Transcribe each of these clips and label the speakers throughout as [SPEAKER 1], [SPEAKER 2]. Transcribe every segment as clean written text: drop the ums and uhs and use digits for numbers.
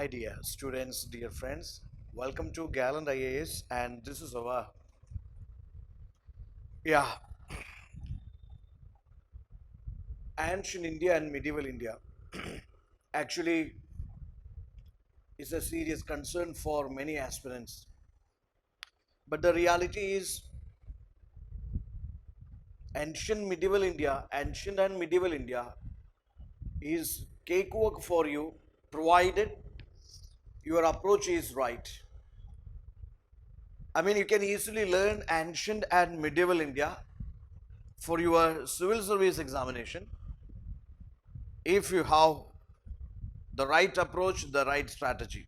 [SPEAKER 1] Hi dear students, dear friends, welcome to Gallant IAS and this is our yeah ancient India and medieval India actually is a serious concern for many aspirants. But the reality is ancient and medieval India is cakewalk for you provided your approach is right. I mean you can easily learn ancient and medieval India for your civil service examination if you have the right approach, the right strategy.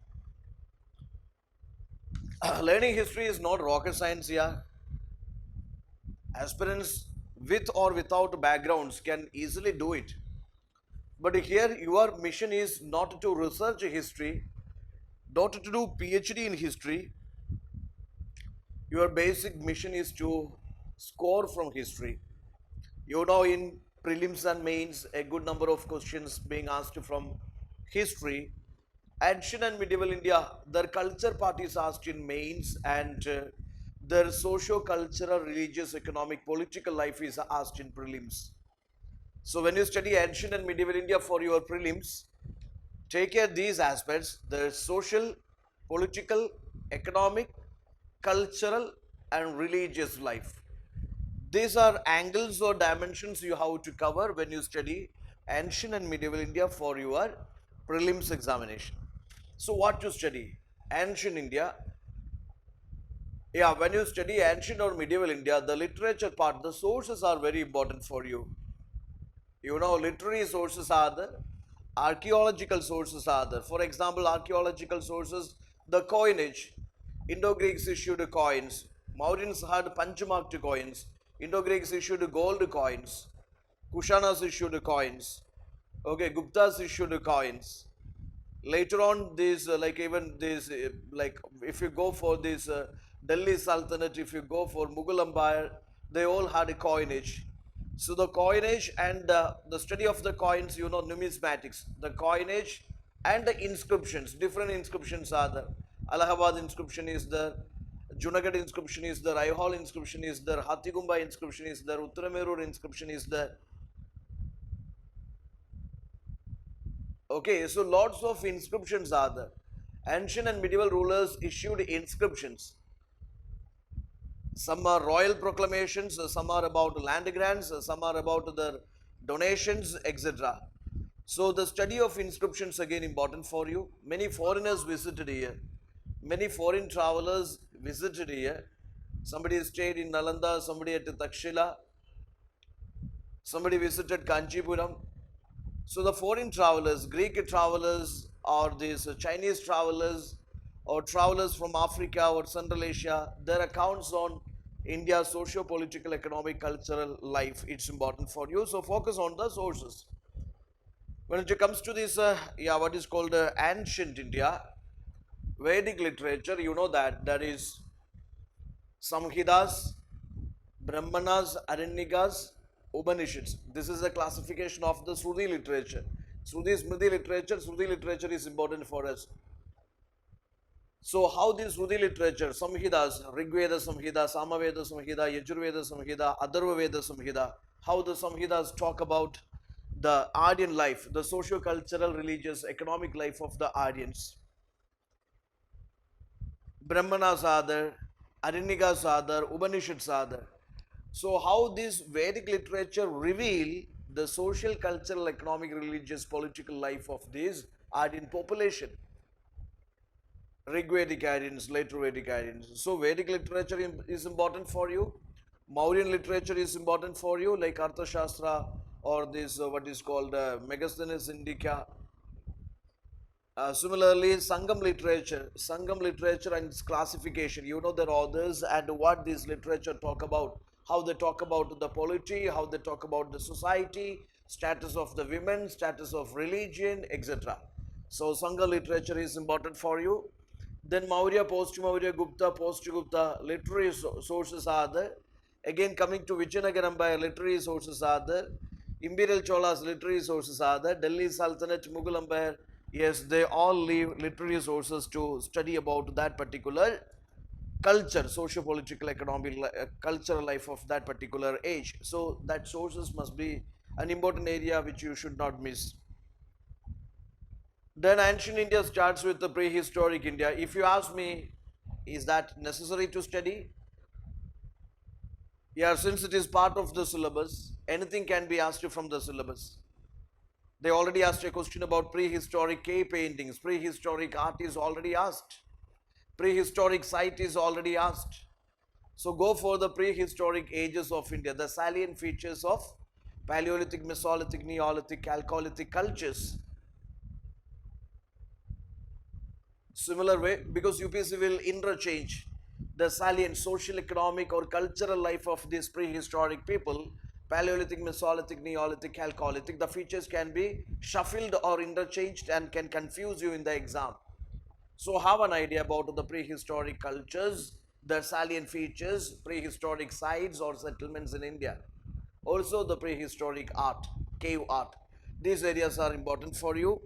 [SPEAKER 1] Learning history is not rocket science, yeah. Aspirants with or without backgrounds can easily do it. But here, your mission is not to research history, not to do PhD in history. Your basic mission is to score from history. You know, in prelims and mains, a good number of questions being asked from history. Ancient and medieval India, their culture part is asked in mains, and their socio-cultural, religious, economic, political life is asked in prelims. So when you study ancient and medieval India for your prelims, take care of these aspects: the social, political, economic, cultural, and religious life. These are angles or dimensions you have to cover when you study ancient and medieval India for your prelims examination. So what to study? Ancient India. Yeah, when you study ancient or medieval India, the literature part, the sources are very important for you. You know, literary sources are there, archaeological sources are there. For example, archaeological sources, the coinage, Indo-Greeks issued coins, Mauryans had punch-marked coins, Indo-Greeks issued gold coins, Kushanas issued coins, okay, Guptas issued coins. Later on, these like even these like if you go for this Delhi Sultanate, if you go for Mughal Empire, they all had a coinage. So the coinage and the study of the coins, you know, numismatics, the coinage and the inscriptions, different inscriptions are there. Allahabad inscription is there, Junagadh inscription is there, Aihol inscription is there, Hathigumba inscription is there, Uttaramerur inscription is there. Okay, so lots of inscriptions are there. Ancient and medieval rulers issued inscriptions. Some are royal proclamations, some are about land grants, some are about the donations, etc. So the study of inscriptions again important for you. Many foreigners visited here. Many foreign travelers visited here. Somebody stayed in Nalanda, somebody at Takshila, somebody visited Kanchipuram. So the foreign travelers, Greek travelers, or these Chinese travelers, or travelers from Africa or Central Asia, their accounts on India's socio-political, economic, cultural life, it's important for you. So focus on the sources. When it comes to this, what is called ancient India, Vedic literature, you know that is Samhitas, Brahmanas, Aranyakas, Upanishads. This is a classification of the Shruti literature. Shruti literature is important for us. So how this Shruti literature, Samhitas, Rigveda Samhita, Samaveda Samhita, Yajurveda Samhita, Atharva Veda Samhita, how the Samhitas talk about the Aryan life, the socio-cultural, religious, economic life of the Aryans. Brahmanas are there, Aranyakas are there, Upanishads are there. So how this Vedic literature reveal the social, cultural, economic, religious, political life of this Aryan population. Rigvedic Aryans, later Vedic Aryans. So Vedic literature is important for you. Mauryan literature is important for you, like Arthashastra or this what is called Megasthenes Indica. Similarly, Sangam literature and its classification. You know their authors and what this literature talk about. How they talk about the polity, how they talk about the society, status of the women, status of religion, etc. So Sangha literature is important for you. Then Maurya, post-Maurya, Gupta, post-Gupta, literary sources are there. Again, coming to Vijayanagara Empire, literary sources are there. Imperial Cholas, literary sources are there. Delhi Sultanate, Mughal Empire, Yes, they all leave literary sources to study about that particular culture, socio-political, economic, cultural life of that particular age. So that sources must be an important area which you should not miss. Then ancient India starts with the prehistoric India. If you ask me, is that necessary to study? Yeah, since it is part of the syllabus, anything can be asked from the syllabus. They already asked a question about prehistoric cave paintings. Prehistoric art is already asked. Prehistoric site is already asked. So go for the prehistoric ages of India, the salient features of Paleolithic, Mesolithic, Neolithic, Chalcolithic cultures. Similar way, because UPSC will interchange the salient social, economic, or cultural life of these prehistoric people, Paleolithic, Mesolithic, Neolithic, Chalcolithic. The features can be shuffled or interchanged and can confuse you in the exam. So have an idea about the prehistoric cultures, their salient features, prehistoric sites or settlements in India. Also the prehistoric art, cave art. These areas are important for you.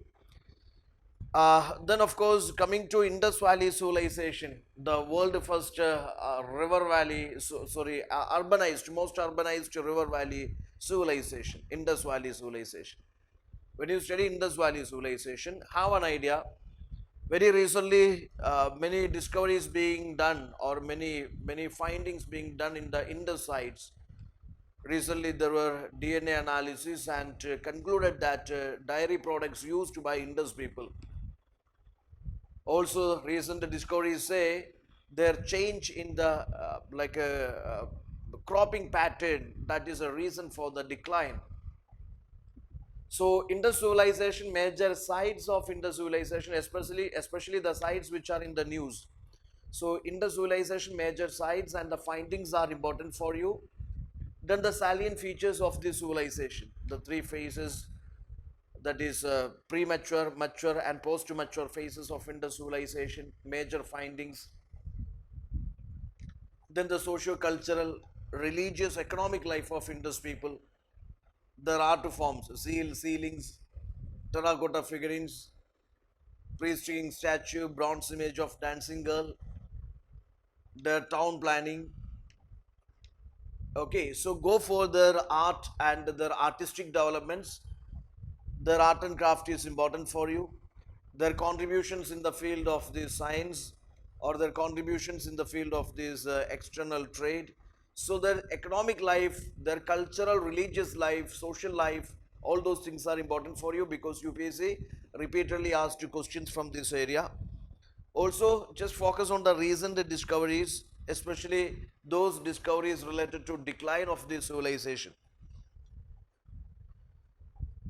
[SPEAKER 1] Then of course coming to Indus Valley civilization, the world first river valley, urbanized, most urbanized river valley civilization, Indus Valley civilization. When you study Indus Valley civilization, have an idea. Very recently, many discoveries being done or many findings being done in the Indus sites. Recently, there were DNA analysis and concluded that dairy products used by Indus people. Also, recent discoveries say their change in the cropping pattern, that is a reason for the decline. So Indus civilization, major sites of Indus civilization, especially the sites which are in the news. So Indus civilization, major sites and the findings are important for you. Then the salient features of this civilization, the three phases, that is premature, mature and post-mature phases of Indus civilization, major findings. Then the socio-cultural, religious, economic life of Indus people, their art forms, ceilings, terracotta figurines, priest king statue, bronze image of dancing girl, their town planning. Okay, so go for their art and their artistic developments. Their art and craft is important for you. Their contributions in the field of the science or their contributions in the field of this external trade. So their economic life, their cultural, religious life, social life, all those things are important for you because UPSC repeatedly asked you questions from this area. Also, just focus on the recent discoveries, especially those discoveries related to decline of the civilization.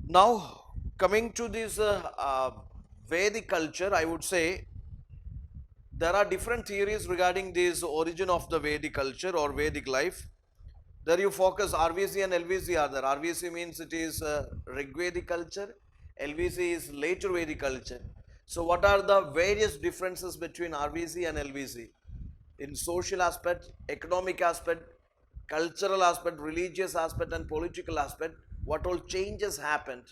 [SPEAKER 1] Now, coming to this Vedic culture, I would say there are different theories regarding this origin of the Vedic culture or Vedic life. There you focus RVC and LVC are there. RVC means it is Rigvedic culture, LVC is later Vedic culture. So what are the various differences between RVC and LVC? In social aspect, economic aspect, cultural aspect, religious aspect and political aspect, what all changes happened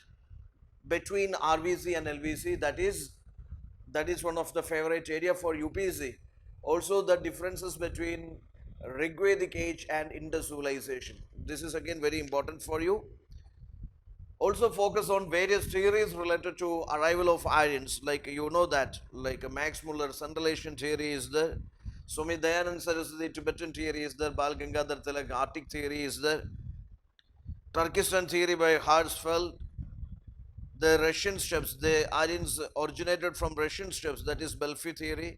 [SPEAKER 1] between RVC and LVC, that is one of the favorite area for UPSC. Also the differences between Rigvedic age and Indus civilization. This is again very important for you. Also focus on various theories related to arrival of Aryans, like you know that, like Max Muller Central Asian theory is there, Swami Dayanand Saraswati Tibetan theory is there, Bal Gangadhar Tilak Arctic theory is there, Turkestan theory by Harzfeld, the Russian steppes, the Aryans originated from Russian steppes, that is Belfi theory.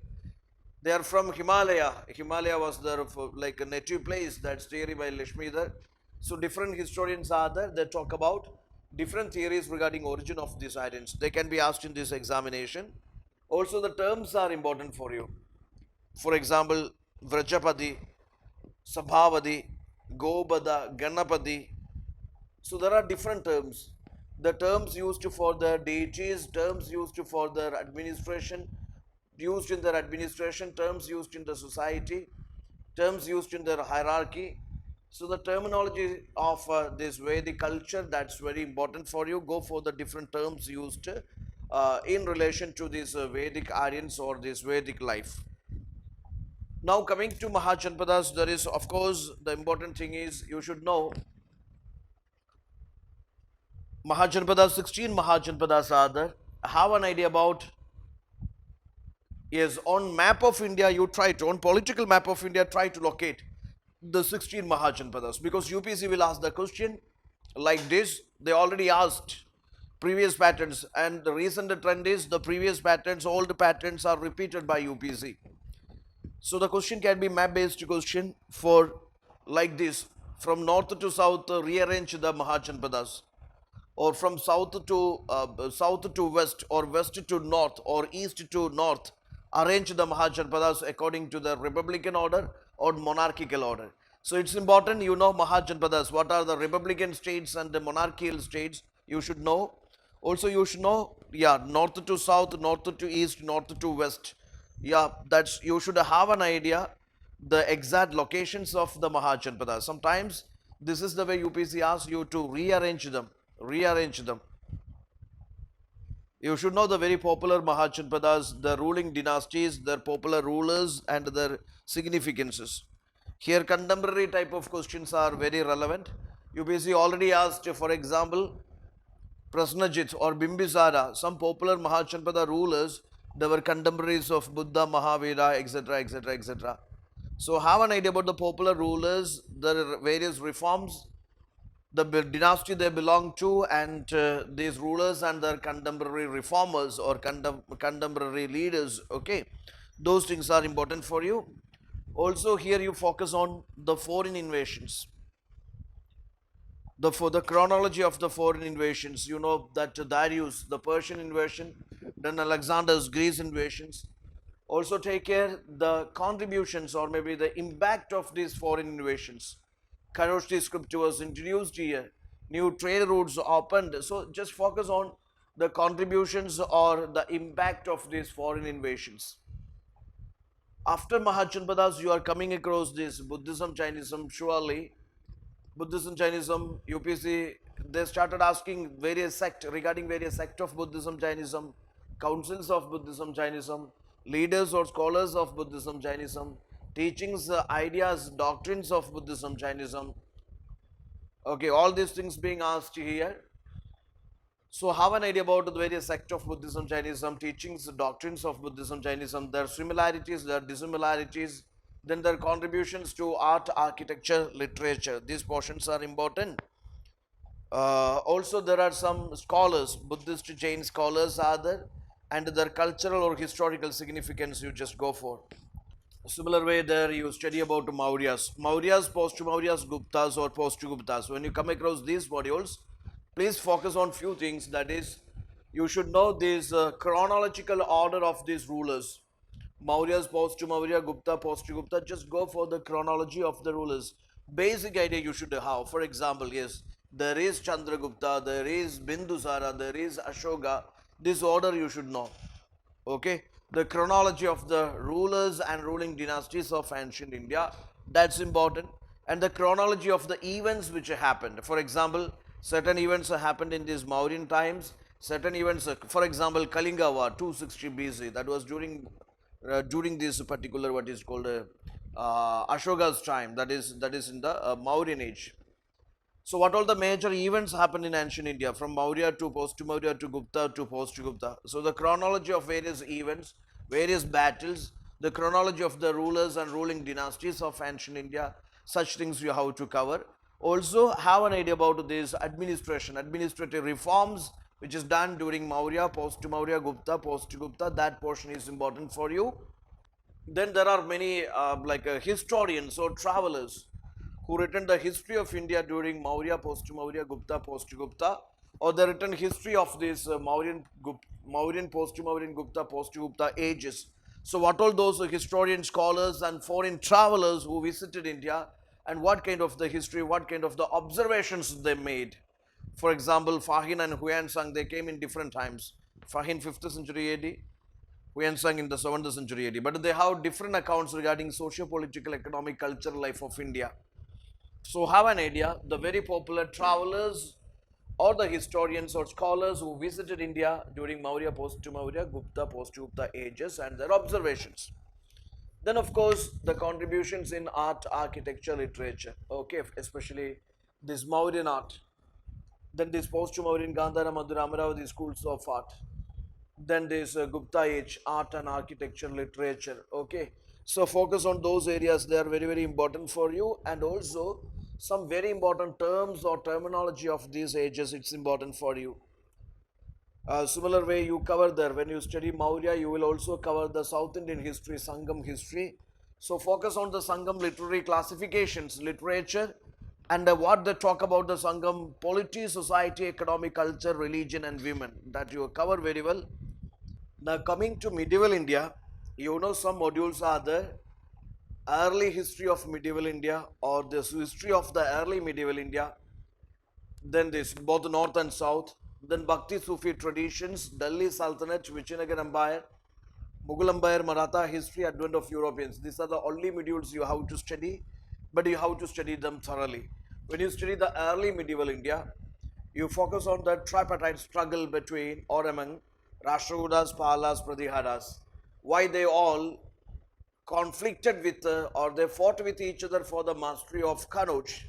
[SPEAKER 1] They are from Himalaya. Himalaya was their like a native place, that's theory by Lashmidhar. So different historians are there, they talk about different theories regarding origin of these Aryans. They can be asked in this examination. Also the terms are important for you. For example, Vrajapati, Sabhavadi, Gobada, Ganapati. So there are different terms. The terms used for the deities, terms used for their administration, used in their administration, terms used in the society, terms used in their hierarchy. So the terminology of this Vedic culture, that's very important for you. Go for the different terms used in relation to these Vedic Aryans or this Vedic life. Now coming to Mahajanpadas, there is of course the important thing is you should know Mahajanpadas, 16 Mahajanpadas are there. Have an idea about, yes, on map of India, you try to, on political map of India, try to locate the 16 Mahajanpadas because UPSC will ask the question like this. They already asked previous patterns, and the recent trend is the previous patterns, old patterns are repeated by UPSC. So the question can be map based question for like this, from north to south, rearrange the Mahajanpadas, or from south to west, or west to north, or east to north, arrange the Mahajanpadas according to the republican order or monarchical order. So it's important you know Mahajanpadas, what are the republican states and the monarchical states, you should know. Also you should know, yeah, north to south, north to east, north to west. Yeah, that's, you should have an idea the exact locations of the Mahajanpadas. Sometimes this is the way UPSC asks you to rearrange them. Rearrange them. You should know the very popular Mahajanpadas, the ruling dynasties, their popular rulers, and their significances. Here, contemporary type of questions are very relevant. UPSC already asked, for example, Prasnajit or Bimbisara, some popular Mahajanpada rulers, they were contemporaries of Buddha, Mahavira, etc., etc., etc. So, have an idea about the popular rulers, their various reforms, the dynasty they belong to, and these rulers and their contemporary reformers or contemporary leaders. Okay, those things are important for you. Also here you focus on the foreign invasions, for the chronology of the foreign invasions. You know that Darius, the Persian invasion, then Alexander's Greece invasions. Also take care the contributions or maybe the impact of these foreign invasions. Kharosthi script was introduced here, new trade routes opened. So just focus on the contributions or the impact of these foreign invasions. After Mahajanpadas, you are coming across this Buddhism, Jainism. Surely Buddhism, Jainism, UPSC, they started asking various sect regarding various sect of Buddhism, Jainism, councils of Buddhism, Jainism, leaders or scholars of Buddhism, Jainism, teachings, ideas, doctrines of Buddhism, Jainism. Okay, all these things being asked here. So have an idea about the various sect of Buddhism, Jainism, teachings, doctrines of Buddhism, Jainism, their similarities, their dissimilarities, then their contributions to art, architecture, literature. These portions are important. Also there are some scholars, Buddhist, Jain scholars are there, and their cultural or historical significance you just go for. Similar way there you study about Mauryas, post-Mauryas, Guptas or post-Guptas. When you come across these modules, please focus on few things. That is, you should know this chronological order of these rulers. Mauryas, post-Maurya, Gupta, post-Gupta. Just go for the chronology of the rulers. Basic idea you should have. For example, yes, there is Chandragupta, there is Bindusara, there is Ashoka. This order you should know. Okay, the chronology of the rulers and ruling dynasties of ancient India, that's important. And the chronology of the events which happened. For example, certain events happened in these Mauryan times, certain events, for example, Kalinga War 260 BC, that was during this particular what is called Ashoka's time, that is in the Mauryan age. So what all the major events happened in ancient India from Maurya to post-Maurya to Gupta to post-Gupta. So the chronology of various events, various battles, the chronology of the rulers and ruling dynasties of ancient India, such things you have to cover. Also have an idea about this administration, administrative reforms which is done during Maurya, post-Maurya, Gupta, post-Gupta. That portion is important for you. Then there are many historians or travelers who written the history of India during Maurya, post-Maurya, Gupta, post-Gupta, or the written history of this Mauryan, post-Mauryan, Gupta, post-Gupta ages. So what all those historian scholars and foreign travelers who visited India and what kind of the history, what kind of the observations they made. For example, Fahin and Huansang, they came in different times. Fahin 5th century AD, Huansang in the 7th century AD. But they have different accounts regarding socio-political, economic, cultural life of India. So have an idea, the very popular travelers or the historians or scholars who visited India during Maurya, post-Maurya, Gupta, post-Gupta ages and their observations. Then, of course, the contributions in art, architecture, literature, okay, especially this Mauryan art. Then this post-Mauryan Gandhara, Madhura, Amaravati schools of art. Then this Gupta age, art and architecture, literature, okay. So focus on those areas, they are very, very important for you. And also some very important terms or terminology of these ages, it's important for you. Similar way you cover there, when you study Maurya, you will also cover the South Indian history, Sangam history. So focus on the Sangam literary classifications, literature, and what they talk about the Sangam, polity, society, economic, culture, religion, and women, that you cover very well. Now coming to medieval India, you know some modules are there. Early history of medieval India, or this history of the early medieval India. Then this both north and south. Then Bhakti Sufi traditions, Delhi Sultanate, Vijayanagara Empire, Mughal Empire, Maratha history, advent of Europeans. These are the only modules you have to study, but you have to study them thoroughly. When you study the early medieval India, you focus on the tripartite struggle between or among Rashtrakutas, Palas, Pratiharas. Why they all conflicted with or they fought with each other for the mastery of Kanauj.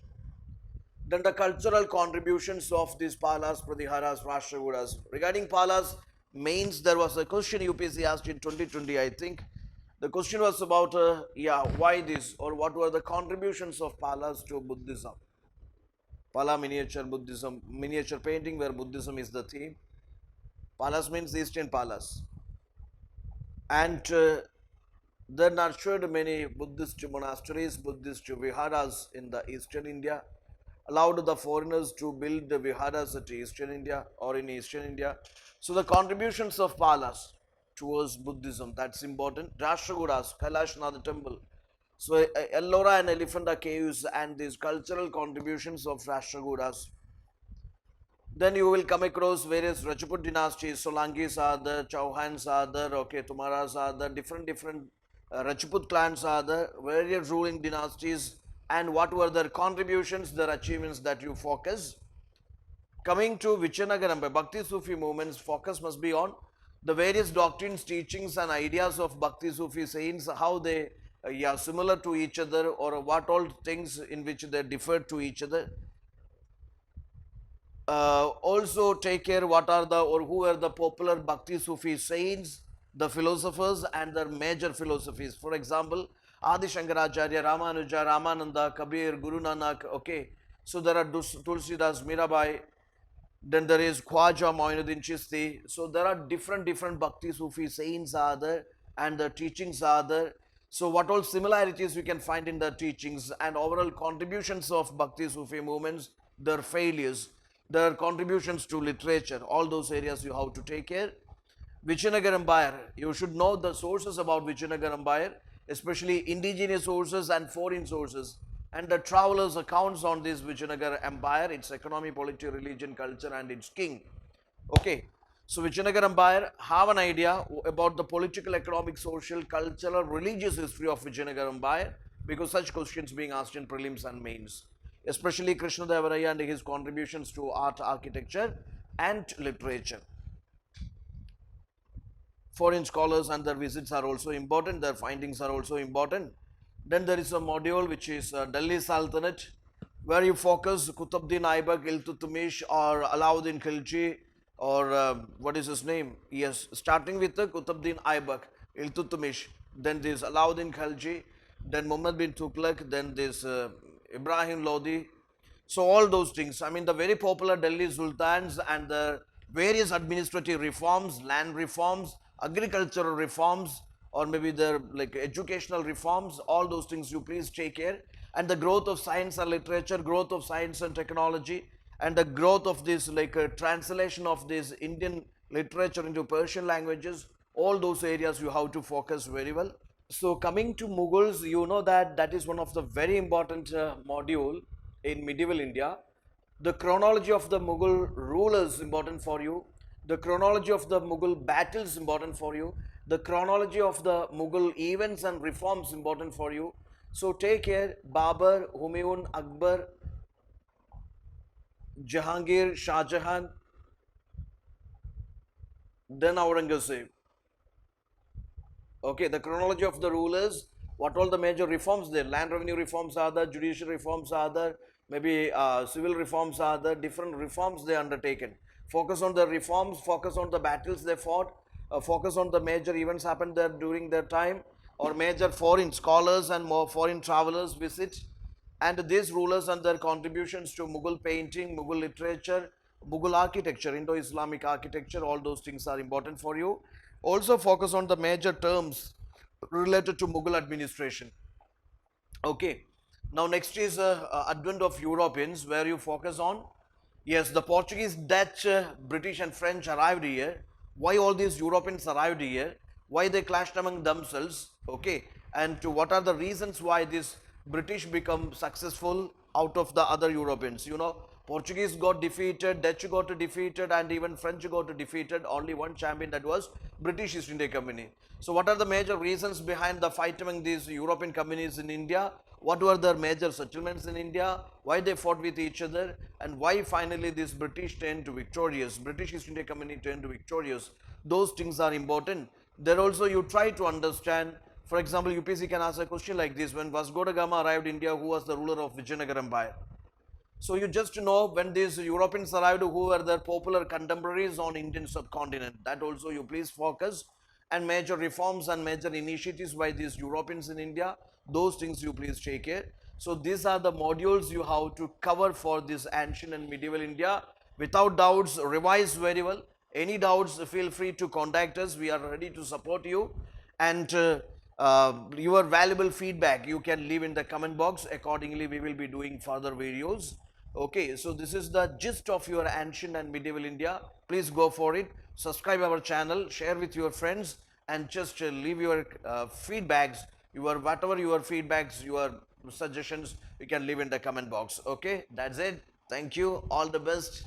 [SPEAKER 1] Then the cultural contributions of these Palas, Pratiharas, Rashtrakutas. Regarding Palas, mains, there was a question UPSC asked in 2020, I think. The question was about, why this, or what were the contributions of Palas to Buddhism? Pala miniature Buddhism, miniature painting where Buddhism is the theme. Palas means Eastern Palas. And they nurtured many Buddhist monasteries, Buddhist viharas in the Eastern India, allowed the foreigners to build the viharas at Eastern India or in Eastern India. So the contributions of Palas towards Buddhism, that's important. Rashtrakutas, Kailashnath temple. So Ellora and Elephanta caves and these cultural contributions of Rashtrakutas. Then you will come across various Rajput dynasties, Solankis are there, Chauhans are there, okay, Tumaras are there, different Rajput clans are there, various ruling dynasties, and what were their contributions, their achievements that you focus. Coming to Vijayanagara Empire, Bhakti Sufi movements, focus must be on the various doctrines, teachings and ideas of Bhakti Sufi saints, how they similar to each other, or what all things in which they differ to each other. Also take care what are the or who are the popular Bhakti Sufi saints, the philosophers and their major philosophies. For example, Adi Shankaracharya, Ramanuja, Ramananda, Kabir, Guru Nanak, okay. So there are Tulsidas, Mirabai, then there is Khwaja Moinuddin Chishti. So there are different Bhakti Sufi saints are there and the teachings are there. So what all similarities we can find in the teachings and overall contributions of Bhakti Sufi movements, their failures, their contributions to literature, all those areas you have to take care. Vijayanagara Empire, you should know the sources about Vijayanagara Empire, especially indigenous sources and foreign sources, and the travelers' accounts on this Vijayanagara Empire, its economy, polity, religion, culture, and its king. Okay, so Vijayanagara Empire, have an idea about the political, economic, social, cultural, religious history of Vijayanagara Empire, because such questions being asked in prelims and mains, especially Krishna Devaraya and his contributions to art, architecture, and literature. Foreign scholars and their visits are also important, their findings are also important. Then there is a module which is Delhi Sultanate, where you focus Qutbuddin Aibak, Iltutmish, or Alauddin Khilji, or what is his name? Yes, starting with the Qutbuddin Aibak, Iltutmish, then this Alauddin Khilji, then Muhammad bin Tughlaq, then this Ibrahim Lodi. So all those things, I mean the very popular Delhi Sultans and the various administrative reforms, land reforms, agricultural reforms, or maybe the like educational reforms, all those things you please take care. And the growth of science and literature, growth of science and technology, and the growth of this like translation of this Indian literature into Persian languages, all those areas you have to focus very well. So coming to Mughals, you know that that is one of the very important module in medieval India. The chronology of the Mughal rulers important for you. The chronology of the Mughal battles important for you. The chronology of the Mughal events and reforms important for you. So take care, Babur, Humayun, Akbar, Jahangir, Shah Jahan, then Aurangzeb. Okay, the chronology of the rulers, what all the major reforms there, land revenue reforms are there, judicial reforms are there, maybe civil reforms are there, different reforms they undertaken. Focus on the reforms, focus on the battles they fought, focus on the major events happened there during their time, or major foreign scholars and more foreign travelers visit, and these rulers and their contributions to Mughal painting, Mughal literature, Mughal architecture, Indo-Islamic architecture, all those things are important for you. Also focus on the major terms related to Mughal administration. Okay. Now next is advent of Europeans, where you focus on, yes, the Portuguese, Dutch, British and French arrived here. Why all these Europeans arrived here? Why they clashed among themselves? Okay. And to what are the reasons why this British become successful out of the other Europeans? You know, Portuguese got defeated, Dutch got defeated, and even French got defeated. Only one champion, that was British East India Company. So what are the major reasons behind the fight among these European companies in India? What were their major settlements in India? Why they fought with each other? And why finally this British turned to victorious? British East India Company turned to victorious. Those things are important. There also you try to understand. For example, UPSC can ask a question like this: when Vasco da Gama arrived in India, who was the ruler of Vijayanagar Empire? So you just know when these Europeans arrived, who were their popular contemporaries on Indian subcontinent. That also you please focus, and major reforms and major initiatives by these Europeans in India. Those things you please take care. So these are the modules you have to cover for this ancient and medieval India. Without doubts, revise very well. Any doubts, feel free to contact us. We are ready to support you. And your valuable feedback you can leave in the comment box. Accordingly, we will be doing further videos. Okay, so this is the gist of your ancient and medieval India. Please go for it. Subscribe our channel, share with your friends, and just leave your feedbacks, your whatever your feedbacks, your suggestions, you can leave in the comment box. Okay, that's it. Thank you. All the best.